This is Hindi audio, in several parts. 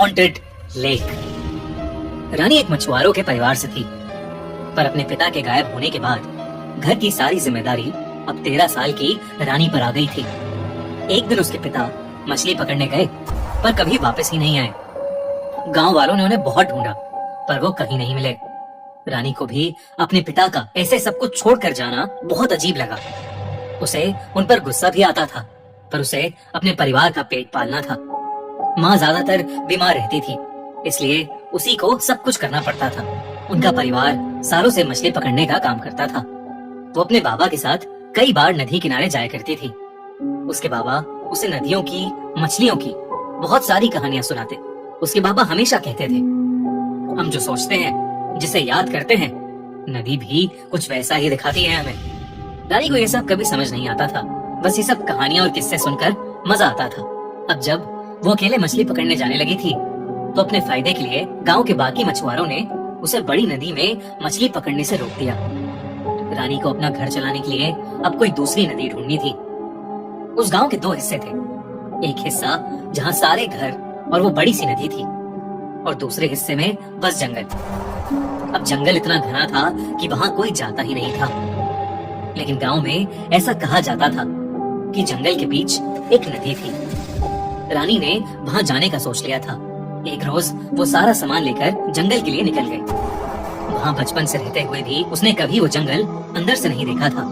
Haunted lake. रानी एक मछुआरों के परिवार से थी, पर अपने पिता के गायब होने के बाद घर की सारी जिम्मेदारी अब 13 साल की रानी पर आ गई थी। एक दिन उसके पिता मछली पकड़ने गए, पर कभी वापस ही नहीं आए। गांव वालों ने उन्हें बहुत ढूंढा, पर वो कहीं नहीं मिले। रानी को भी अपने पिता का ऐसे सब कुछ छोड़कर जाना बहुत अजीब लगा। उसे उन पर गुस्सा भी आता था, पर उसे अपने परिवार का पेट पालना था। माँ ज्यादातर बीमार रहती थी, इसलिए उसी को सब कुछ करना पड़ता था। उनका परिवार सालों से मछली पकड़ने का काम करता था। वो अपने बाबा के साथ कई बार नदी किनारे जाया करती थी। उसके बाबा उसे नदियों की, मछलियों की बहुत सारी कहानियां सुनाते। उसके बाबा हमेशा कहते थे, हम जो सोचते हैं, जिसे याद करते हैं, नदी भी कुछ वैसा ही दिखाती है हमें। रानी को ये सब कभी समझ नहीं आता था, बस ये सब कहानियां और किस्से सुनकर मजा आता था। अब जब वो अकेले मछली पकड़ने जाने लगी थी, तो अपने फायदे के लिए गांव के बाकी मछुआरों ने उसे बड़ी नदी में मछली पकड़ने से रोक दिया। रानी को अपना घर चलाने के लिए अब कोई दूसरी नदी ढूंढनी थी। उस गांव के 2 हिस्से थे, एक हिस्सा जहां सारे घर और वो बड़ी सी नदी थी, और दूसरे हिस्से में बस जंगल। अब जंगल इतना घना था कि वहां कोई जाता ही नहीं था, लेकिन गांव में ऐसा कहा जाता था कि जंगल के बीच एक नदी थी। रानी ने वहां जाने का सोच लिया था। एक रोज वो सारा सामान लेकर जंगल के लिए निकल गई। वहां बचपन से रहते हुए भी उसने कभी वो जंगल अंदर से नहीं देखा था।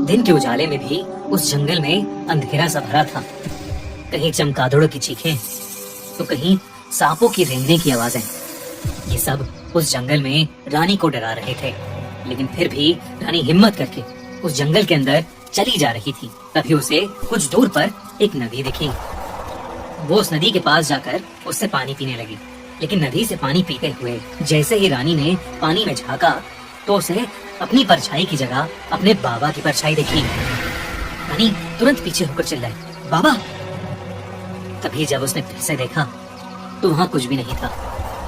दिन के उजाले में भी उस जंगल में अंधेरा सा भरा था। कहीं चमगादड़ों की चीखें, तो कहीं सांपों की रेंगने की आवाजें। ये सब उस जंगल में रानी को डरा रहे थे, लेकिन फिर भी रानी हिम्मत करके उस जंगल के अंदर चली जा रही थी। तभी उसे कुछ दूर पर एक नदी दिखी। वो उस नदी के पास जाकर उससे पानी पीने लगी, लेकिन नदी से पानी पीते हुए जैसे ही रानी ने पानी में झांका, तो उसे अपनी परछाई की जगह अपने बाबा की परछाई दिखी। रानी तुरंत पीछे होकर चिल्लाई, बाबा! तभी जब उसने फिर से देखा, तो वहाँ कुछ भी नहीं था।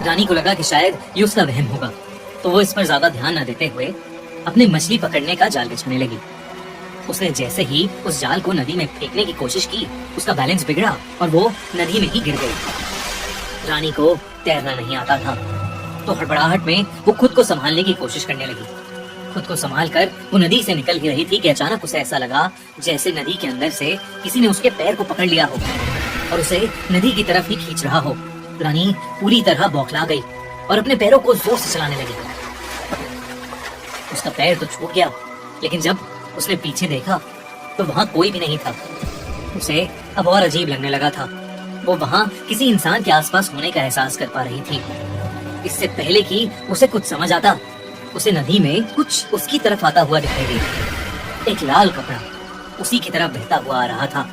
रानी को लगा कि शायद ये उसका वहम होगा, तो वो इस पर ज्यादा ध्यान न देते हुए अपने मछली पकड़ने का जाल बिछाने लगी। उसने जैसे ही उस जाल को नदी में फेंकने की कोशिश की, उसका बैलेंस बिगड़ा और वो नदी में ही गिर गई। रानी को तैरना नहीं आता था, तो हड़बड़ाहट में वो खुद को संभालने की कोशिश करने लगी। खुद को संभाल कर वो नदी से निकल ही रही थी कि अचानक उसे ऐसा लगा जैसे नदी के अंदर से किसी ने उसके पैर को पकड़ लिया हो और उसे नदी की तरफ ही खींच रहा हो। रानी पूरी तरह बौखला गई और अपने पैरों को जोर से चलाने लगी। उसका पैर तो छूट गया, लेकिन जब उसने पीछे देखा तो वहाँ कोई भी नहीं था। उसे अब और अजीब लगने लगा था। वो वहाँ किसी इंसान के आसपास होने का एहसास कर पा रही थी। इससे पहले कि उसे कुछ समझ आता, उसे नदी में कुछ उसकी तरफ आता हुआ दिखाई दिया। एक लाल कपड़ा उसी की तरफ बहता हुआ आ रहा था।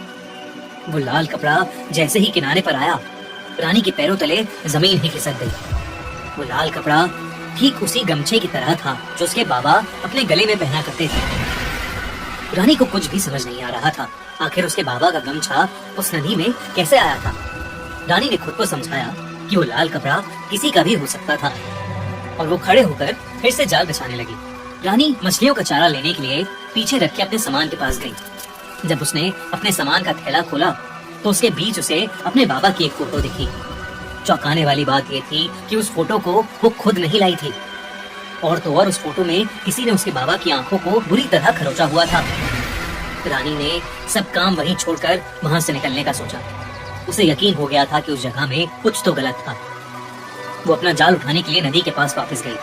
वो लाल कपड़ा जैसे ही किनारे पर आया, रानी के पैरों तले जमीन ही खिसक गई। वो लाल कपड़ा ठीक उसी गमछे की तरह था जो उसके बाबा अपने गले में पहना करते थे। रानी को कुछ भी समझ नहीं आ रहा था, आखिर उसके बाबा का गमछा उस नदी में कैसे आया था। रानी ने खुद को समझाया कि वो लाल कपड़ा किसी का भी हो सकता था, और वो खड़े होकर फिर से जाल बिछाने लगी। रानी मछलियों का चारा लेने के लिए पीछे रख के अपने सामान के पास गई। जब उसने अपने सामान का थैला खोला, तो उसके बीच उसे अपने बाबा की एक फोटो दिखी। चौंकाने वाली बात ये थी कि उस फोटो को वो खुद नहीं लाई थी, और तो और उस फोटो में किसी ने उसके बाबा की आंखों को बुरी तरह खरोचा हुआ था। रानी ने सब काम वहीं छोड़कर वहां से निकलने का सोचा। उसे यकीन हो गया था कि उस जगह में कुछ तो गलत था। वो अपना जाल उठाने के लिए नदी के पास वापस गई,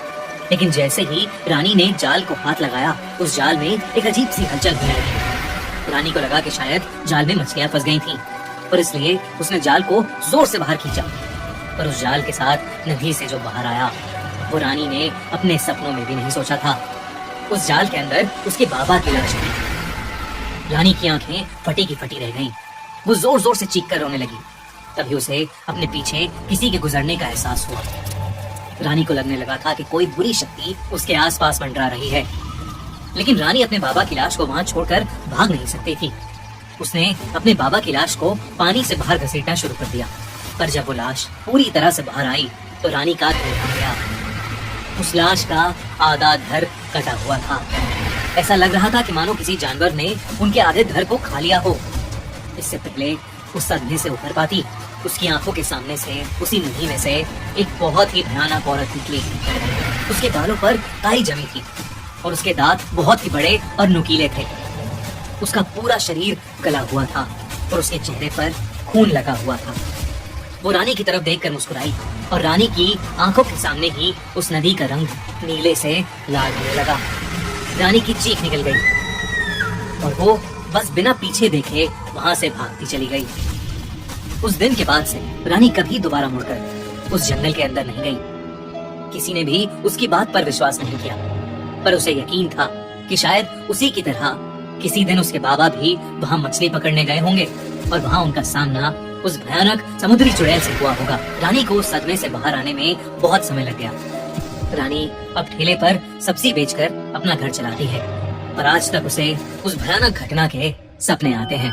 लेकिन जैसे ही रानी ने जाल को हाथ लगाया, उस जाल में एक अजीब सी हलचल होने लगी। रानी को लगा कि शायद जाल में मछलियां फंस गई थीं, और इसलिए उसने जाल को जोर से बाहर खींचा। पर उस जाल के साथ नदी से जो बाहर आया, वो रानी ने अपने सपनों में भी नहीं सोचा था। उस जाल के अंदर उसके बाबा की लाश थी। रानी की आंखें फटी की फटी रह गईं। वो जोर जोर से चीख कर रोने लगी। तभी उसे अपने पीछे किसी के गुजरने का एहसास हुआ। रानी को लगने लगा था कि कोई बुरी शक्ति उसके आसपास मंडरा रही है, लेकिन रानी अपने बाबा की लाश को वहां छोड़कर भाग नहीं सकती थी। उसने अपने बाबा की लाश को पानी से बाहर घसीटना शुरू कर दिया, पर जब वो लाश पूरी तरह से बाहर आई, तो रानी का दिल थम गया। उस लाश का आधा धड़ कटा हुआ था। ऐसा लग रहा था कि मानो किसी जानवर ने उनके आधे धड़ को खा लिया हो। इससे पहले उस सदमे से उभर पाती, उसकी आंखों के सामने से उसी नदी में से एक बहुत ही भयानक औरत निकली। उसके बालों पर काई जमी थी और उसके दांत बहुत ही बड़े और नुकीले थे। उसका पूरा शरीर गला हुआ था और उसके चेहरे पर खून लगा हुआ था। वो रानी की तरफ देखकर मुस्कुराई और रानी की आंखों के सामने ही उस नदी का रंग नीले से लाल होने लगा। रानी की चीख निकल गई और वो बस बिना पीछे देखे वहां से भागती चली गई। उस दिन के बाद से रानी कभी दोबारा मुड़कर उस जंगल के अंदर नहीं गई। किसी ने भी उसकी बात पर विश्वास नहीं किया, पर उसे यकीन था कि शायद उसी की तरह किसी दिन उसके बाबा भी वहां मछली पकड़ने गए होंगे और वहां उनका सामना उस भयानक समुद्री चुड़ैल से हुआ होगा। रानी को उस सदमे से बाहर आने में बहुत समय लग गया। रानी अब ठेले पर सब्जी बेचकर अपना घर चलाती है और आज तक उसे उस भयानक घटना के सपने आते हैं।